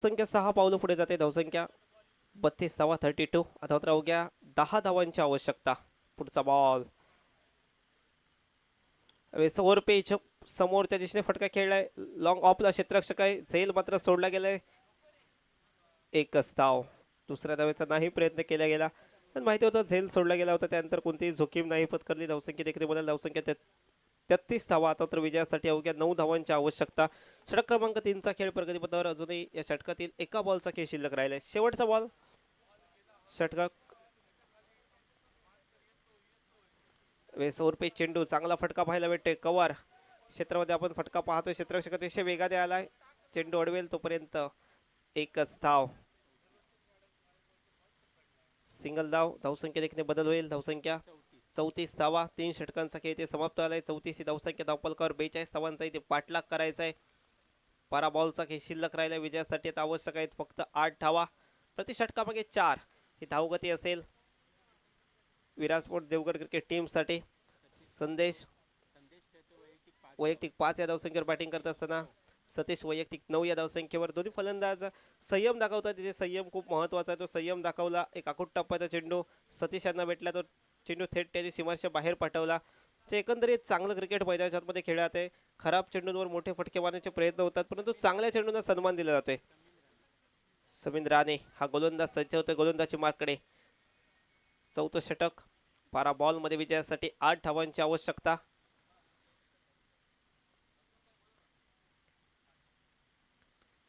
संख्या 6 पावलं पुढे जाते. धावसंख्या 32 धावा, 32. आता मात्र अवघ्या 10 धावांची आवश्यकता. पुढचा बॉल ओव्हर पेच समोर त्या दिशेने फटका खेळलाय, लॉंग ऑफला क्षेत्ररक्षक आहे, झेल मात्र सोडला गेलाय. एकच धाव. दुसऱ्या धावेचा नाही प्रयत्न केला गेला, पण माहिती होतं झेल सोडला गेला होता, त्यानंतर कोणतीही जोखीम नाही पत्करली. धावसंख्या देखील बदल, धावसंख्या 33 धावा. आता तर विजयासाठी अवघ्या 9 धावांची आवश्यकता. षटक क्रमांक 3चा खेळ प्रगतीपथावर. अजूनही या षटकातील एका बॉलचा खेळ शिल्लक राहिलाय. शेवटचा बॉल षटक. ओव्हरपेच चेंडू, चांगला फटका पाहायला भेटतोय. कव्हर क्षेत्रामध्ये आपण फटका पाहतोय, क्षेत्ररक्षक अतिशय वेगाने आलाय, चेंडू अडवेल तोपर्यंत एकच धाव. सिंगल धाव. धावसंख्या देखील बदल होईल. धावसंख्या 34 धावा. 3 षटकांचा खेळ ते समाप्त झालाय. 34 ही धावसंख्या धावपलकावर. 42 धावांचा इथे पाठलाग करायचा आहे. 12 बॉलचा खेळ शिल्लक राहिला. विजयासाठी आता आवश्यक आहेत फक्त 8 धावा. प्रति षटकामागे 4 ही धावगती असेल विराट स्पोर्ट्स देवगड क्रिकेट टीमसाठी. संदेश वैयक्तिक 5 या धावसंख्येवर बॅटिंग करत असताना सतीश वैयक्तिक 9 या धावसंख्येवर. दोन्ही फलंदाज संयम दाखवतात, तिथे संयम खूप महत्वाचा आहे. तो संयम दाखवला. एक आखूट टप्प्याचा चेंडू सतीश यांना भेटला, तो चेंडू थेट त्यांनी सीमारेषा बाहेर पाठवला. ते एकंदरीत चांगलं क्रिकेट मैदानाच्या आतमध्ये खेळत आहे. खराब चेंडूंवर मोठे फटके मारण्याचे प्रयत्न होतात, परंतु चांगल्या चेंडूंना सन्मान दिला जातोय. समीन राणे हा गोलंदाज सज्ज होतोय गोलंदाजी मार्कडे. चौथं षटक. 12 बॉल मध्ये विजयासाठी 8 धावांची आवश्यकता.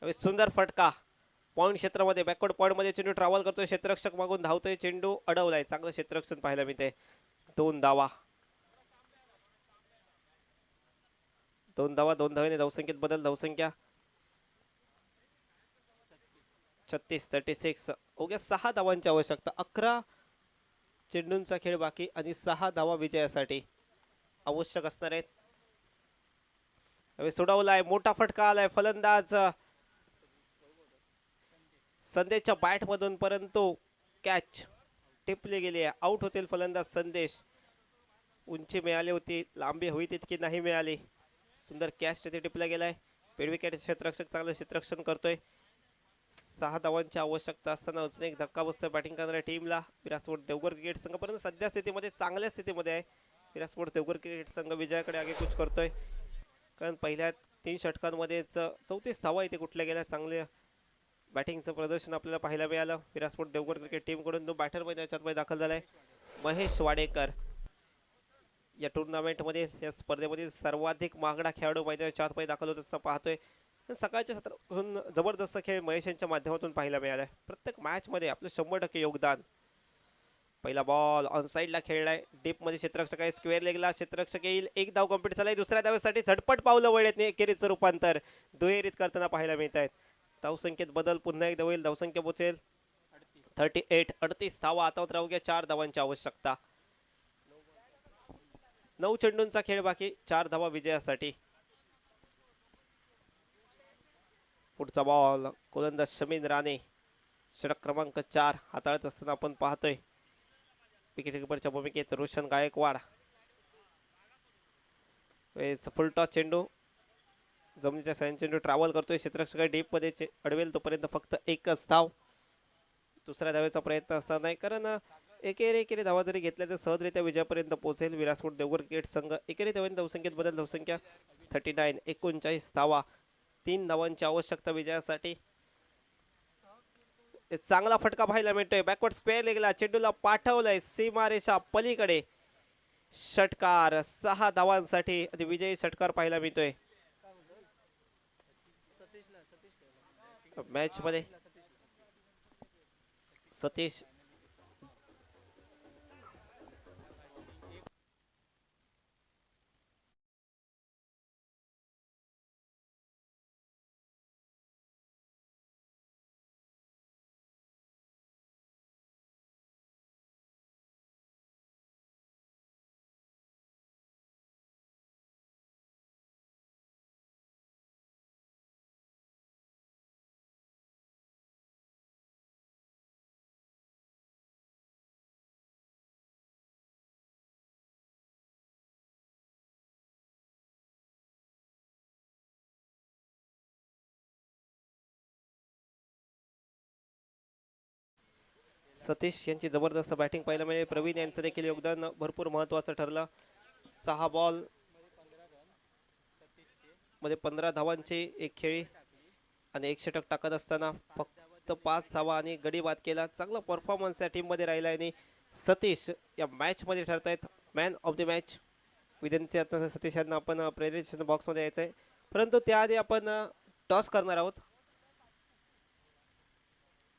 सुंदर फटका पॉइंट क्षेत्रामध्ये, बॅकवर्ड पॉइंट मध्ये चेंडू ट्रॅव्हल करतोय, क्षेत्ररक्षक मागून धावतोय, चेंडू अडवलाय. चांगलं क्षेत्ररक्षण पाहायला मिळतंय. 2 धावा. 2 धावा. 2 धावेने धावसंख्येत बदल. धावसंख्या 36. ओके, 6 धावांची आवश्यकता. 11 चेंडूंचा खेळ बाकी आणि 6 धावा विजयासाठी आवश्यक असणार आहेत. सोडवलाय, मोठा फटका आलाय. फलंदाज संदेशच्या बॅट मधून, परंतु कॅच टिपली गेली आहे. आउट होतील फलंदाज संदेश. उंची मिळाली होती, लांबी हवी तितकी नाही मिळाली. सुंदर कॅच तिथे टिपला गेलाय. पेडविकेट क्षेत्ररक्षक चांगलं क्षेत्ररक्षण करतोय. 6 धावांची आवश्यकता असताना अजून एक धक्का बसतोय बॅटिंग करणाऱ्या टीमला विराट स्पोर्ट्स देवगड क्रिकेट संघ. परंतु सध्या स्थितीमध्ये चांगल्या स्थितीमध्ये आहे विराट स्पोर्ट्स देवगड क्रिकेट संघ. विजयाकडे आगेकूच करतोय, कारण पहिल्या 3 षटकांमध्ये 34 धावा इथे कुठल्या गेल्या. चांगले बॅटिंगचं प्रदर्शन आपल्याला पाहायला मिळालं विराट स्पोर्ट्स देवगड क्रिकेट टीम कडून. तो बॅटर मैदानात दाखल झालाय महेश वाडेकर. या टुर्नामेंट मध्ये, या स्पर्धेमध्ये सर्वाधिक महागडा खेळाडू मैदानाच्या आतमध्ये दाखल होत असं पाहतोय. सकाळच्या सत्रातून जबरदस्त खेळ महेश यांच्या माध्यमातून पाहायला मिळालाय. प्रत्येक मॅच मध्ये आपलं 100% योगदान. पहिला बॉल ऑन साइडला खेळलाय, डीप मध्ये क्षेत्ररक्षक आहे, स्क्वेअर लेगला क्षेत्ररक्षक येईल. 1 धाव कंप्लीट झालाय. दुसऱ्या धावेसाठी झटपट पावलं वळत एकेरीचं रूपांतर दुहेरीत करताना पाहायला मिळत आहेत. धावसंख्येत बदल पुन्हा एकदा होईल. धावसंख्या पोहोचेल 38. 38 धावा. आता मात्र अवघ्या 4 धावांची आवश्यकता. 9 चेंडूंचा खेळ बाकी, 4 धावा विजयासाठी. पुढचा बॉल गोलंदाज शमीन राणे षटक क्रमांक 4 हाताळत असताना आपण पाहतोय. विकेट किपरच्या भूमिकेत रोशन गायकवाड. फुल टॉस चेंडू जमिनीच्या साह्याने चेंडू ट्रॅव्हल करतोय. क्षेत्ररक्षक डीप मध्ये अडवेल तोपर्यंत फक्त एकच धाव. दुसऱ्या धावेचा प्रयत्न असणार नाही, कारण एकेरी धावा जरी घेतल्या तर सहजरित्या विजयापर्यंत पोहोचेल विराट स्पोर्ट्स देवगड क्रिकेट संघ. एकेरी धावांनी धावसंख्येत बदल. धावसंख्या 39. 39 धावा. 3 धावांची आवश्यकता विजयासाठी. एक चांगला फटका पाहायला मिळतोय. बॅकवर्ड स्क्वेअर लेगला चेंडूला पाठवलंय सीमारेषा पलीकडे. षटकार 6 धावांसाठी आणि विजयी षटकार पाहायला मिळतोय मॅच मध्ये. सतीश सतीश यांची जबरदस्त बॅटिंग पाहायला मिळेल. प्रवीण यांचं देखील योगदान भरपूर महत्वाचं ठरलं. 6 बॉल मध्ये 15 धावांची एक खेळी आणि 1 षटक टाकत असताना फक्त 5 धावा आणि गडी बाद केला. चांगला परफॉर्मन्स या टीम मध्ये राहिला आणि सतीश या मॅच मध्ये ठरतायत मॅन ऑफ द मॅच. विधानचे आता सतीश यांना आपण प्रेझेंटेशन बॉक्स मध्ये यायचंय, परंतु त्याआधी आपण टॉस करणार आहोत.